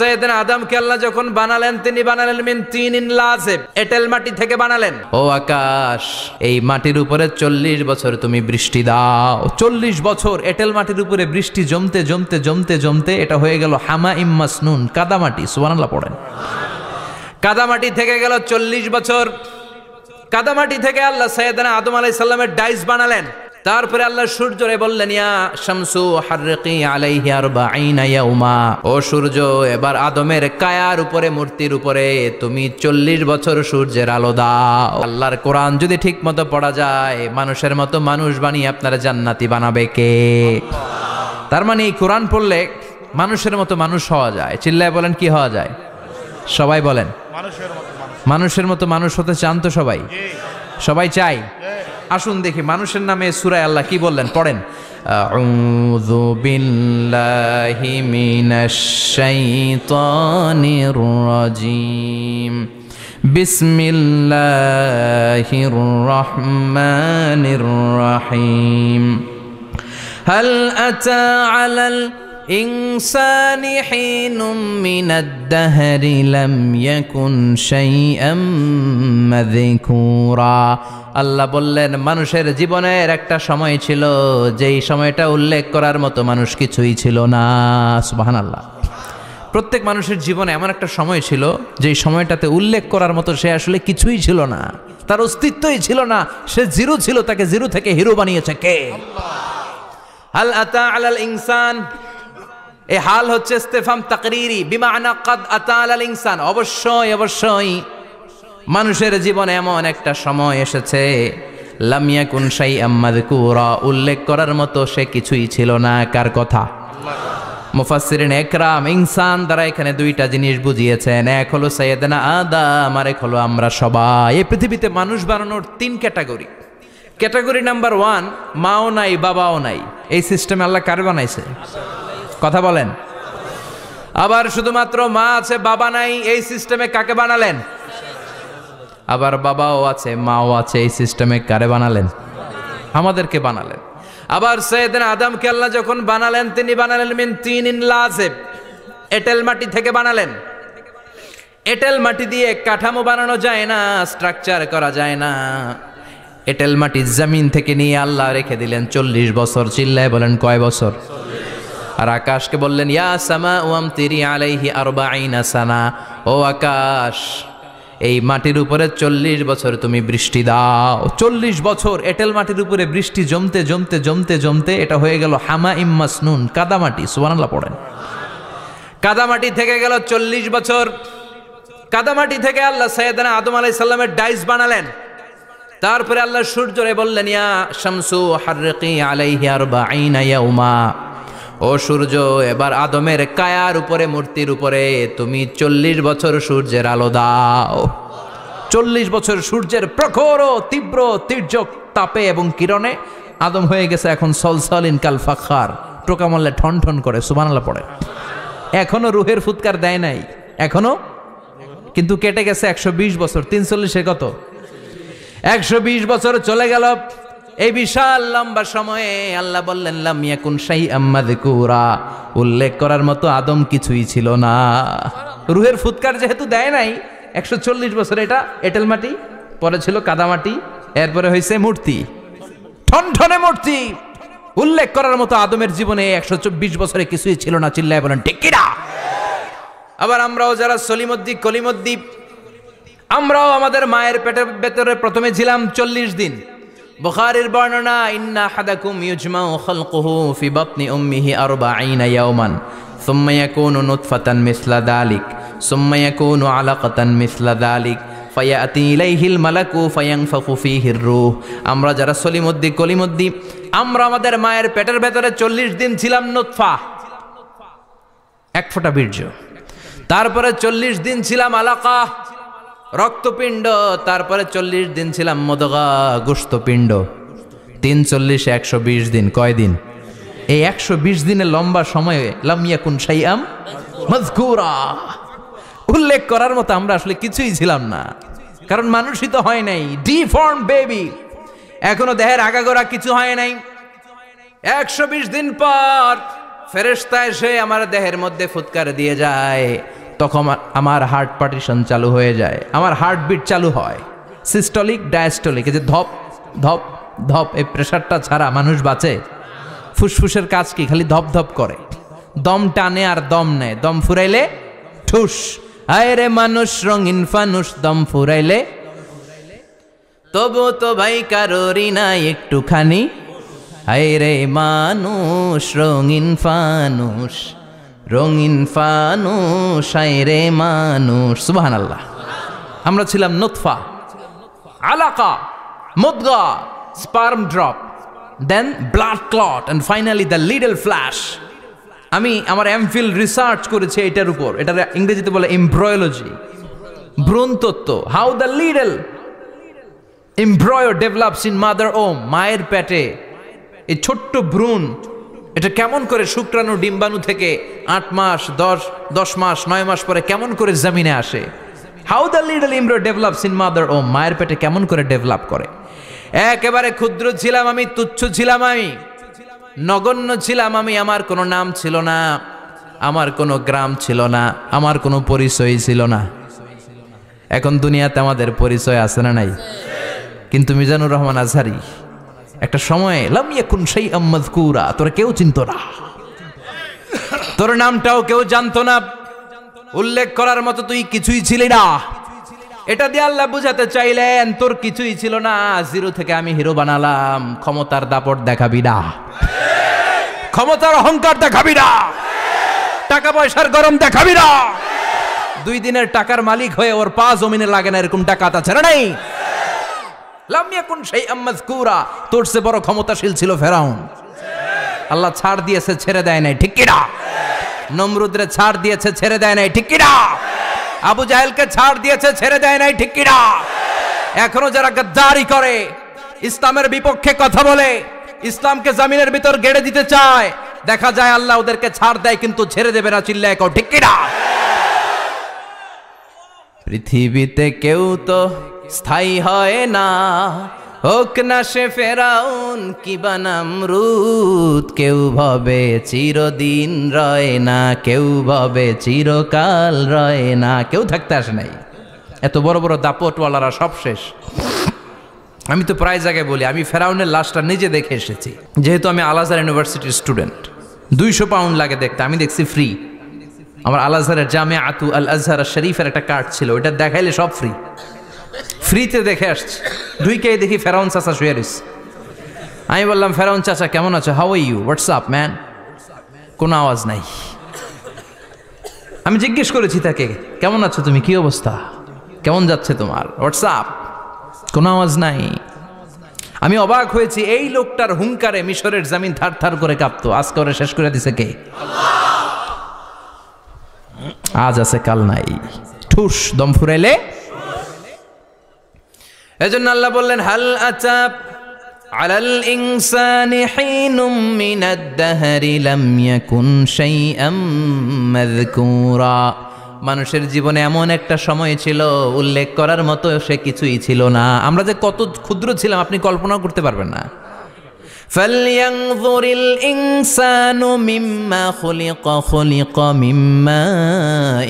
সাইয়েদনা আদমকে আল্লাহ যখন বানালেন তিনি বানালেন মিন তিনিন লাযিব, এঁটেল মাটি থেকে বানালেন। ও আকাশ, এই মাটির উপরে 40 বছর তুমি বৃষ্টি দাও। 40 বছর এঁটেল মাটির উপরে বৃষ্টি জমতে জমতে জমতে জমতে এটা হয়ে গেল হামাইম মাসনুন, কাদামাটি। সুবহানাল্লাহ পড়েন। কাদামাটি থেকে গেল 40 বছর। কাদামাটি থেকে আল্লাহ সাইয়েদনা আদম আলাইহিস সালামের ডাইস বানালেন। তারপরে আল্লাহ সূর্যরে বললেন, ইয়া শামসু হাররিকি আলাইহি 40 ইয়াউমা, ও সূর্য এবার আদমের কায়ার উপরে, মূর্তির উপরে তুমি 40 বছর সূর্যের আলো দাও। আল্লাহর কোরআন যদি ঠিক মতো পড়া যায়, মানুষের মতো মানুষ বানিয়ে আপনারা জান্নাতি বানাবে কে? তার মানে এই কোরআন পড়লে মানুষের মতো মানুষ হওয়া যায়। চিল্লায় বলেন, কি হওয়া যায়? সবাই বলেন মানুষের মতো মানুষ হতে চান তো সবাই? সবাই চাই। আসুন দেখি মানুষের নামে সূরায় আল্লাহ কি বললেন, পড়েন। আউযু বিল্লাহি মিনাশ শাইতানির রাজিম, বিসমিল্লাহির রহমানির রহিম। হাল আতা আলাল ইনসানি হিনুম মিনাদ দাহরি লাম ইয়াকুন শাইআম মাযকুরা। আল্লাহ বললেন, মানুষের জীবনের একটা সময় ছিল যেই সময়টা উল্লেখ করার মতো মানুষ কিছুই ছিল না। সুবহানাল্লাহ। প্রত্যেক মানুষের জীবনে এমন একটা সময় ছিল যেই সময়টাতে উল্লেখ করার মতো সে আসলে কিছুই ছিল না, তার অস্তিত্বই ছিল না, সে জিরো ছিল, তাকে জিরো থেকে হিরো বানিয়েছে কে? হাল আতা আলাল ইনসান, এই হাল হচ্ছে ইস্তেফাম তাকরিরি, বিমানা কাদ আতা আলাল ইনসান, অবশ্যই অবশ্যই মানুষের জীবনে এমন একটা সময় এসেছে, লাম ইয়াকুন শাইআম মাযকুরা, উল্লেখ করার মতো সে কিছুই ছিল না। কার কথা? মুফাসসিরিন একরাম ইনসান দ্বারা এখানে দুইটা জিনিস বুঝিয়েছেন, এক হলো সাইয়েদনা আদম, আর এক হলো আমরা সবাই। এই পৃথিবীতে মানুষ বানানোর 3 ক্যাটাগরি। ক্যাটাগরি নাম্বার 1, মাও নাই বাবাও নাই। এই সিস্টেমে আল্লাহ কার বানাইছে? কথা বলেন। আবার শুধুমাত্র মা আছে বাবা নাই, এই সিস্টেমে কাকে বানালেন? আবার বাবাও আছে মাও আছে, এই সিস্টেমে কারে বানালেন? আমাদেরকে বানালেন। আবার সাইয়েদনা আদমকে আল্লাহ যখন বানালেন তিনি বানালেন মিন তিনিন লাযিব, এঁটেল মাটি থেকে বানালেন। এঁটেল মাটি দিয়ে কাঠামো বানানো যায় না, স্ট্রাকচার করা যায় না। এঁটেল মাটি জমিন থেকে নিয়ে আল্লাহ রেখে দিলেন 40 বছর। চিল্লায় বলেন কয় বছর? আর আকাশকে বললেন, ইয়া সামা আমতিরি আলাইহি 40 সানা, ও আকাশ এই মাটির উপরে 40 বছর তুমি বৃষ্টি দাও। 40 বছর এঁটেল মাটির উপরে বৃষ্টি জমতে জমতে জমতে জমতে এটা হয়ে গেল হামাইম মাসনুন, কাদামাটি। সুবহানাল্লাহ পড়েন। কাদামাটি থেকে গেল 40 বছর। কাদামাটি থেকে আল্লাহ সাইয়েদনা আদম আলাইহিস সালামের ডাইস বানালেন। তারপরে আল্লাহ সূর্যরে বললেন, ইয়া শামসু হাররিকি আলাইহি 40 ইয়াউমা, ও সূর্য এবার আদমের কায়ার উপরে, মূর্তির উপরে তুমি 40 বছর সূর্যের আলো দাও। 40 বছর সূর্যের প্রখর ও তীব্র তির্যক তাপে এবং কিরণে আদম হয়ে গেছে এখন সলসলিন কাল ফাখার, টোকা মারলে ঠন ঠন করে। সুবহানাল্লাহ পড়ে। এখনো রুহের ফুৎকার দেয় নাই এখনো, কিন্তু কেটে গেছে 120 বছর। 340 কত? 120 বছর চলে গেল। এই বিশাল লম্বা সময়ে আল্লাহ বললেন, লাম ইয়াকুন শাইআম মাযকুরা, উল্লেখ করার মতো আদম কিছুই ছিল না। রুহের ফুৎকার যেহেতু দেয় নাই 140 বছর, এটা এঁটেল মাটি, পরে ছিল কাদামাটি, এরপরে হয়েছে মূর্তি, ঠনঠনে মূর্তি। উল্লেখ করার মতো আদমের জীবনে 124 বছরে কিছুই ছিল না। চিল্লায় বলেন ঠিক কিনা? আবার আমরাও যারা সলিমদ্দি কলিমদ্দি, আমরাও আমাদের মায়ের পেটের ভেতরে প্রথমে ছিলাম 40 দিন। বুখারীর বর্ণনা, ইন্না হাদাকুম ইউজমাউ খালকুহু ফি বাতনি উম্মিহি 40 ইয়াওমান সুম্মা ইয়াকুনু নুতফাতান মিসলা যালিক সুম্মা ইয়াকুনু আলাকাতান মিসলা যালিক ফায়াতি ইলাইহিল মালাকু ফায়ানফাখু ফীহির রূহ। আমরা যারা সলিমদ্দি কলিমদ্দি, আমরা আমাদের মায়ের পেটের ভেতরে 40 দিন ছিলাম নুতফা, এক ফোঁটা বীর্য। তারপরে 40 দিন ছিলাম আলাকা, রক্তপিণ্ড। তারপরে 40 দিন ছিলাম মুদগা, গোশতপিণ্ড। 340 120 দিন। কয় দিন? এই 120 দিনের লম্বা সময়ে লাম ইয়াকুন শাইআম মাযকুরা, উল্লেখ করার মতো আমরা আসলে কিছুই ছিলাম না, কারণ মানুষই তো হয় নাই। ডিফর্ম বেবি, এখনো দেহের আগাগোড়া কিছু হয় নাই। 120 দিন পর ফেরেশতা এসে আমার দেহের মধ্যে ফুৎকার দিয়ে যায়, তখন আমার হার্ট পার্টিশন চালু হয়ে যায়, আমার হার্টবিট চালু হয়, সিস্টলিক ডায়াস্টলিক, এই যে ধপ ধপ ধপ, এই প্রেশারটা ছাড়া মানুষ বাঁচে? ফুসফুসের কাজ কি? খালি ধপ ধপ করে, দম টানে আর দম নেয়, দম ফুরাইলে ঠুস। হায় রে মানুষ রঙিন ফানুষ, দম ফুরাইলে তবু তো ভাই কারোরই নাই একটুখানি। হায় রে মানুষ রঙিন ফানুষ, রঙিন ফানুষ, হায় রে মানুষ। সুবহানাল্লাহ। আমরা ছিলাম নুতফা, আলাকা, মুদগা, sperm drop, then blood clot, and finally the little flesh. আমি আমার এমফিল রিসার্চ করেছি এটার উপর, এটার ইংরেজিতে বলে এমব্রয়োলজি, ভ্রূণ তত্ত্ব। How the little এমব্রয়ো develops in mother ওম, মায়ের পেটে এই ছোট্ট ভ্রূণ, এটা কেমন করে শুক্রাণু ডিম্বাণু থেকে 8 মাস 10 মাস 9 মাস পরে কেমন করে জমিনে আসে। How the little এমব্রয়ো develops in mother ওম, মায়ের পেটে কেমন করে ডেভেলপ করে। একেবারে ক্ষুদ্র ছিলাম আমি, তুচ্ছ ছিলাম আমি, নগণ্য ছিলাম আমি, আমার কোনো নাম ছিল না, আমার কোনো গ্রাম ছিল না, আমার কোনো পরিচয় ছিল না। এখন দুনিয়াতে আমাদের পরিচয় আছে না নাই? কিন্তু মিজানুর রহমান আজহারি একটা সময়ে লাম ইয়াকুন শাইআম মাযকুরা, তোরা কেউ চিনতো না, তোর নামটাও কেউ জানতো না, উল্লেখ করার মতো তুই কিছুই ছিলি না। এটা দিয়ে আল্লাহ বুঝাতে চাইলেন তোর কিছুই ছিল না, জিরো থেকে আমি হিরো বানালাম। ক্ষমতার দাপট দেখাবি না, ক্ষমতার অহংকার দেখাবি না, টাকা পয়সার গরম দেখাবি না। 2 দিনের টাকার মালিক হয়ে ওর পা জমিনে লাগে না, এরকম টাকা তা ছেড়ে নাই। লাম ইয়াকুন শাইআম মাযকুরা, তোর চেয়ে বড় ক্ষমতাশীল ছিল ফেরাউন। আল্লাহ ছাড় দিয়েছে, ছেড়ে দেয় নাই, ঠিক কি না? নমরুদরে ছাড় দিয়েছে, ছেড়ে দেয় নাই, ঠিক কি না? আবু জাহেলকে ছাড় দিয়েছে, ছেড়ে দেয় নাই, ঠিক কি না? এখনো যারা গাদ্দারি করে, ইসলামের বিপক্ষে কথা বলে, ইসলামকে জমিনের ভিতর গেড়ে দিতে চায়, দেখা যায় আল্লাহ ওদেরকে ছাড় দেয় কিন্তু ছেড়ে দেবে না। চিল্লায় কও ঠিক কি না? পৃথিবীতে কেউ তো স্থায়ী হয় না, হোক না সে ফেরাউন কিবা নমরুদ, কেউ ভাবে চিরদিন রয় না, কেউ ভাবে চিরকাল রয় না। কেউ থাকতে আসে নাই, এত বড় বড় দাপটওয়ালারা সব শেষ। আমি তো প্রায় জায়গায় বলি, আমি ফেরাউনের লাশটা নিজে দেখে এসেছি, যেহেতু আমি আল আজহার ইউনিভার্সিটির স্টুডেন্ট। 200 পাউন্ড লাগে দেখতে, আমি দেখছি ফ্রি। আমার আল আজহারের জামিআতু আল আজহার শরীফের একটা কার্ড ছিল, ওইটা দেখাইলে সব ফ্রি, ফ্রিতে দেখে আসছি। ঢুইকেই দেখি ফেরাউন চাচা শুয়ে রয়েছে। আমি বললাম, ফেরাউন চাচা কেমন আছো? How are you, what's up man? কোনো আওয়াজ নাই। আমি জিজ্ঞেস করেছি তাকে, কেমন আছো তুমি, কি অবস্থা, কেমন যাচ্ছে তোমার, হোয়াটসঅ্যাপ? কোনো আওয়াজ নাই। আমি অবাক হয়েছি, এই লোকটার হুঙ্কারে মিশরের জমিন থার থার করে কাঁপতো, আজকে ওরা শেষ করে দিছে কে? আজ আছে কাল নাই, ঠুস, দম ফুরাইলে। এজন্য আল্লাহ বললেন, হাল আতাব আলাল ইনসানি হিনুম মিনাদ দাহরি লাম ইয়াকুন শাইআম মাযকুরা। মানুষের জীবনে এমন একটা সময় ছিল, উল্লেখ করার মতো সে কিছুই ছিল না। আমরা যে কত ক্ষুদ্র ছিলাম আপনি কল্পনা করতে পারবেন না। ফালইয়ানযুরিল ইনসানু মিম্মা খুলিকা, খুলিকা মিম্মা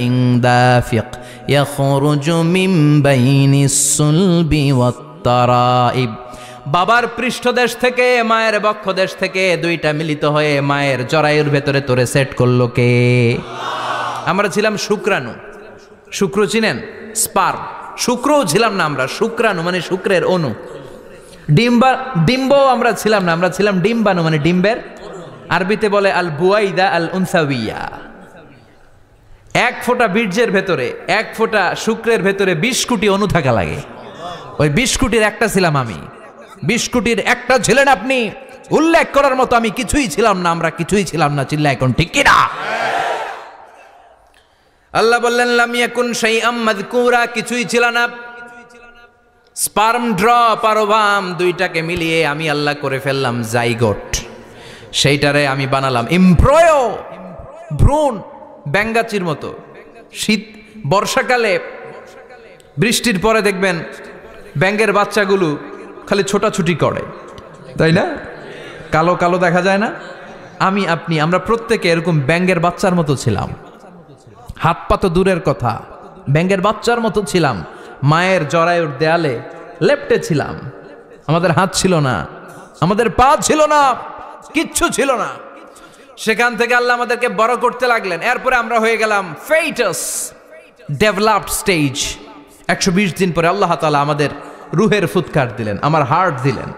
ইন দাফিক ইয়াখরুজু মিন বাইনিস সুলবি ওয়াত তারাইব। বাবার পৃষ্ঠদেশ থেকে, মায়ের বক্ষদেশ থেকে দুইটা মিলিত হয়ে মায়ের জরায়ুর ভেতরে তোরে সেট করলো কে? আমরা ছিলাম শুক্রাণু। শুক্র চিনেন? স্পার্ম। শুক্রও ছিলাম না আমরা, শুক্রাণু মানে শুক্রের অণু। ডিম্বও আমরা ছিলাম না, আমরা ছিলাম ডিম্বাণু মানে ডিম্বের, আরবিতে বলে আল বুয়াইদা আল উনসাউইয়া। 1 ফোঁটা বীর্যের ভেতরে, 1 ফোঁটা শুক্রের ভেতরে 20 কোটি অণু থাকা লাগে। ওই 20 কোটির একটা ছিলাম আমি। 20 কোটির একটা ছিলেন আপনি। উল্লেখ করার মতো আমি কিছুই ছিলাম না, আমরা কিছুই ছিলাম না। চিল্লা এখন ঠিক কিনা? আল্লাহ বললেন, লাম ইয়াকুন শাইআম মাযকুরা, কিছুই ছিল না। স্পার্ম ড্রপ আর ওভাম দুইটাকে মিলিয়ে আমি আল্লাহ করে ফেললাম জাইগোট। সেইটারে আমি বানালাম এমব্রয়ো, ভ্রূণ, ব্যাঙ্গাচির মতো। শীত বর্ষাকালে বৃষ্টির পরে দেখবেন ব্যাঙের বাচ্চাগুলো খালি ছোটাছুটি করে, তাই না? কালো কালো দেখা যায় না? আমি আপনি আমরা প্রত্যেকে এরকম ব্যাঙের বাচ্চার মতো ছিলাম। হাত পা তো দূরের কথা, ব্যাঙের বাচ্চার মতো ছিলাম। মায়ের জরায়ুর দেয়ালে লেপ্টে ছিলাম। আমাদের হাত ছিল না, আমাদের পা ছিল না, কিচ্ছু ছিল না। সেখান থেকে আল্লাহ আমাদেরকে বড় করতে লাগলেন। এরপরে আমরা হয়ে গেলাম ফেটাস, ডেভেলপড স্টেজ। 120 দিন পরে আল্লাহ তাআলা আমাদের রুহের ফুৎকার দিলেন, আমার হার্ট দিলেন,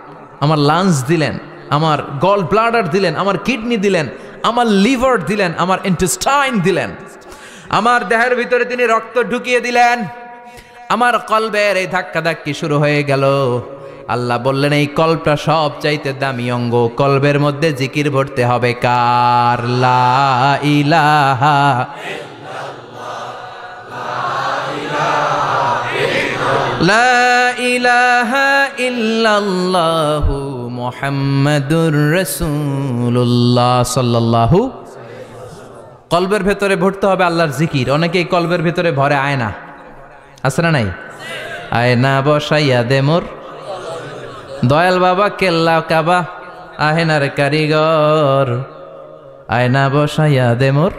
আমার লাংস দিলেন, আমার গল ব্লাডার দিলেন, আমার কিডনি দিলেন, আমার লিভার দিলেন, আমার ইন্টেস্টাইন দিলেন, আমার দেহের ভিতরে তিনি রক্ত ঢুকিয়ে দিলেন। আমার কলবের এই ধাক্কাধাক্কি শুরু হয়ে গেল। আল্লাহ বললেন এই কলবটা সব চাইতে দামি অঙ্গ, কলবের মধ্যে জিকির ভরতে হবে কার? লা ইলাহা লা ইলাহা ইল্লাল্লাহু মুহাম্মাদুর রাসূলুল্লাহ সাল্লাল্লাহু। কলবের ভেতরে ভরতে হবে আল্লাহর জিকির। অনেকেই কলবের ভেতরে ভরে আয়না, আছে না নাই? আয়না বসাইয়া দে মোর দয়াল বাবা, কেল্লা কাবা আহেনার কারিগর, আয়না বসাইয়া দে মোর।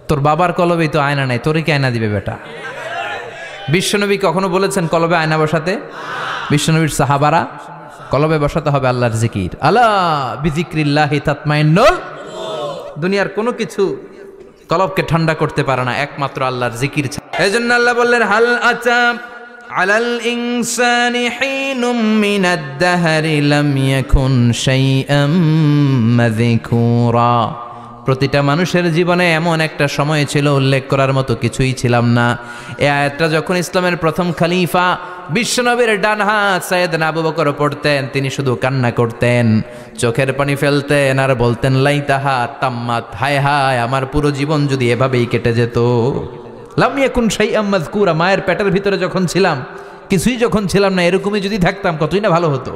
তোর বাবার কলবেই তো আয়না নাই, তোরই কি আয়না দিবে বেটা? বিশ্বনবী কখনো বলেছেন কলবে আয়না বসাতে? বিশ্বনবীর সাহাবারা কলবে বসাতে হবে আল্লাহর জিকির। আলা বিযিক্রিল্লাহি তাতমাইন্নুল। দুনিয়ার কোনো কিছু কলবকে ঠান্ডা করতে পারে না, একমাত্র আল্লাহর জিকির ছাড়া। এজন্য আল্লাহ বললেন হাল আতা আলাল ইনসানি হিনুম মিনাদ দাহরি লাম ইয়াকুন শাইআম মাযকুরা। প্রতিটা মানুষের জীবনে এমন একটা সময় ছিল উল্লেখ করার মতো কিছুই ছিলাম না। এই আয়াতটা যখন ইসলামের প্রথম খলিফা বিশ্বনবীর ডান হাত সাইয়েদনা আবু বকর পড়তেন, তিনি শুধু কান্না করতেন, চোখের পানি ফেলতেন আর বলতেন লাইতাহা তাম্মাত, হায় হায় আমার পুরো জীবন যদি এভাবেই কেটে যেত। লাম ইয়াকুন শাইআম মাযকুরা, মায়ের পেটের ভিতরে যখন ছিলাম, কিছুই যখন ছিলাম না, এরকমই যদি থাকতাম কতই না ভালো হতো।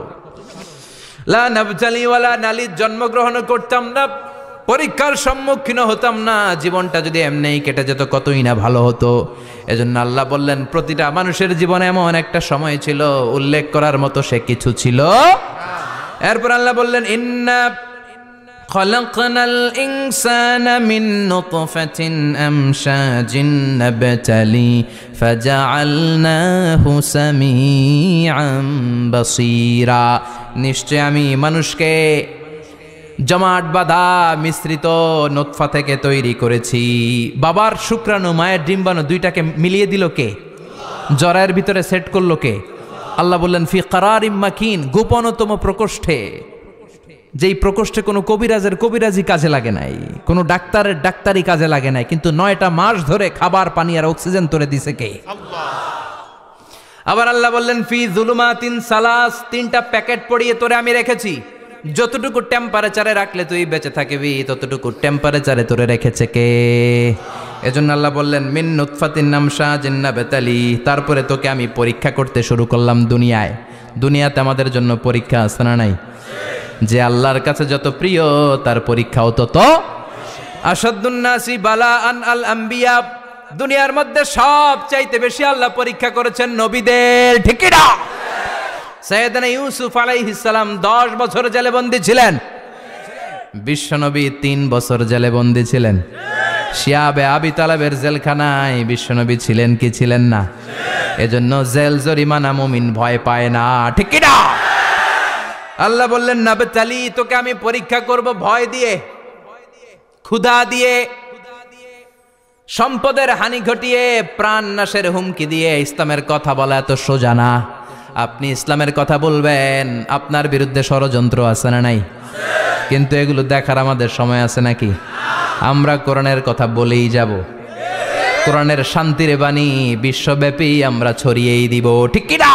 লা নাবতালি ওয়ালা নালিদ, জন্মগ্রহণ করতাম না, পরীক্ষার সম্মুখীন হতাম না, জীবনটা যদি এমনিই কেটে যেত কতই না ভালো হতো। এজন্য আল্লাহ বললেন প্রতিটা মানুষের জীবনে এমন একটা সময় ছিল উল্লেখ করার মতো সে কিছু ছিল। এরপর আল্লাহ বললেন ইন্না খলাকনাল ইনসানা মিন নুতফাতিন আমশাজিন নাবতালি ফাজআলনাহু সামিআন বাসীরা। নিশ্চয় আমি মানুষকে জমাট বাঁধা মিশ্রিত নুতফা থেকে তৈরি করেছি। বাবার শুক্রাণু মায়ের ডিম্বাণু দুইটাকে মিলিয়ে দিল কে? জরায়ের ভিতরে সেট করলো কে? আল্লাহ বললেন ফি কারারিম মাকিন, গোপনতম প্রকোষ্ঠে, যেই প্রকোষ্ঠে কোনো কবিরাজের কবিরাজি কাজে লাগে নাই, কোনো ডাক্তারের ডাক্তারি কাজে লাগে নাই, কিন্তু 9টা মাস ধরে খাবার পানি আর অক্সিজেন তোরে দিছে কে? আল্লাহ। আবার আল্লাহ বললেন ফি যুলুমাতিন সালাস, 3টা প্যাকেট পড়িয়ে তোরে আমি রেখেছি, যতটুকু টেম্পারেচারে রাখলে তুই বেঁচে থাকবি ততটুকু টেম্পারেচারে তোরে রেখেছে কে? এজন্য আল্লাহ বললেন মিন নুতফাতিন আমশাজিন নাবতালি, তারপরে তোকে আমি পরীক্ষা করতে শুরু করলাম দুনিয়ায়। দুনিয়াতে আমাদের জন্য পরীক্ষা আছে না নাই? যে আল্লাহর কাছে যত প্রিয় তার পরীক্ষাও তত। আসাদুন নাসি বালাআন আল আম্বিয়া, দুনিয়ার মধ্যে সব চাইতে বেশি আল্লাহ পরীক্ষা করেছেন নবীদের, ঠিক না? সাইয়েদনা ইউসুফ আলাইহিস সালাম 10 বছর জেলে বন্দী ছিলেন, বিশ্বনবী 3 বছর জেলে বন্দী ছিলেন। শিয়াবে আবি তালেবের জেলখানায় বিশ্বনবী ছিলেন কি ছিলেন না? এজন্য জেল জরিমানা মুমিন ভয় পায় না, ঠিক না? আল্লাহ বললেন নাবতালি, তোকে আমি পরীক্ষা করব ভয় দিয়ে, ক্ষুধা দিয়ে, সম্পদের হানি ঘটিয়ে, প্রাণ নাশের হুমকি দিয়ে। ইসলামের কথা বলা এত সোজা না। আপনি ইসলামের কথা বলবেন, আপনার বিরুদ্ধে ষড়যন্ত্র আছে না নাই? কিন্তু এগুলো দেখার আমাদের সময় আছে নাকি? আমরা কোরআনের কথা বলেই যাব, কোরআনের শান্তির বাণী বিশ্বব্যাপী আমরা ছড়িয়েই দিব, ঠিক কি না?